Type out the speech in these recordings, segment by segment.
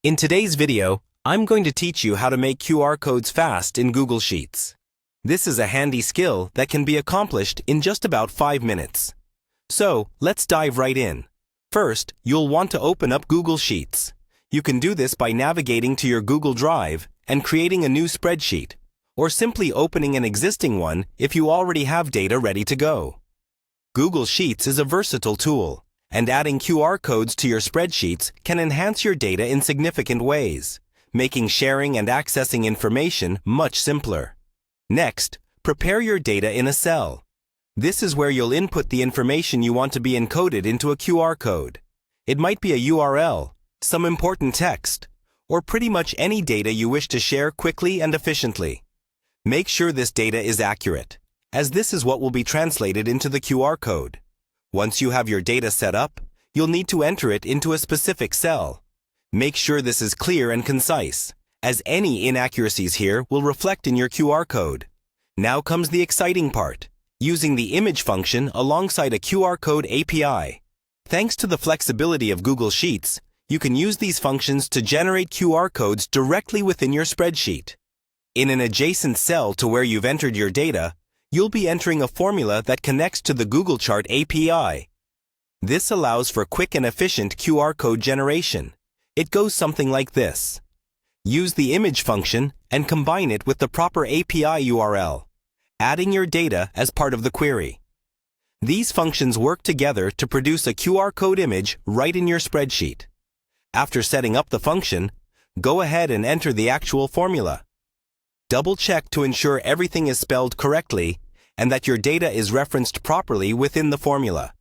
In today's video, I'm going to teach you how to make QR codes fast in Google Sheets. This is a handy skill that can be accomplished in just about 5 minutes. So, let's dive right in. First, you'll want to open up Google Sheets. You can do this by navigating to your Google Drive and creating a new spreadsheet, or simply opening an existing one if you already have data ready to go. Google Sheets is a versatile tool, and adding QR codes to your spreadsheets can enhance your data in significant ways, making sharing and accessing information much simpler. Next, prepare your data in a cell. This is where you'll input the information you want to be encoded into a QR code. It might be a URL, some important text, or pretty much any data you wish to share quickly and efficiently. Make sure this data is accurate, as this is what will be translated into the QR code. Once you have your data set up, you'll need to enter it into a specific cell. Make sure this is clear and concise, as any inaccuracies here will reflect in your QR code. Now comes the exciting part, using the image function alongside a QR code API. Thanks to the flexibility of Google Sheets, you can use these functions to generate QR codes directly within your spreadsheet. In an adjacent cell to where you've entered your data, you'll be entering a formula that connects to the Google Chart API. This allows for quick and efficient QR code generation. It goes something like this. Use the image function and combine it with the proper API URL, adding your data as part of the query. These functions work together to produce a QR code image right in your spreadsheet. After setting up the function, go ahead and enter the actual formula. Double-check to ensure everything is spelled correctly and that your data is referenced properly within the formula.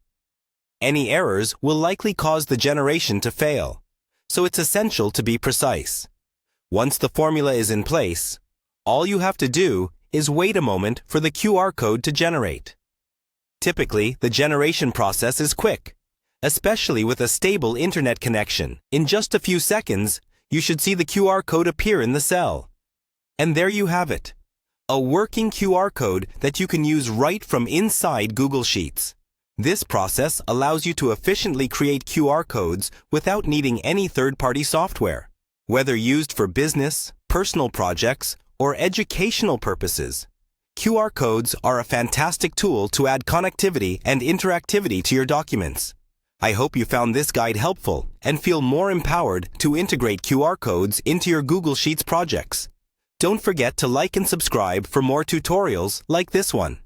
Any errors will likely cause the generation to fail, so it's essential to be precise. Once the formula is in place, all you have to do is wait a moment for the QR code to generate. Typically, the generation process is quick, especially with a stable internet connection. In just a few seconds, you should see the QR code appear in the cell. And there you have it, a working QR code that you can use right from inside Google Sheets. This process allows you to efficiently create QR codes without needing any third-party software. Whether used for business, personal projects, or educational purposes, QR codes are a fantastic tool to add connectivity and interactivity to your documents. I hope you found this guide helpful and feel more empowered to integrate QR codes into your Google Sheets projects. Don't forget to like and subscribe for more tutorials like this one.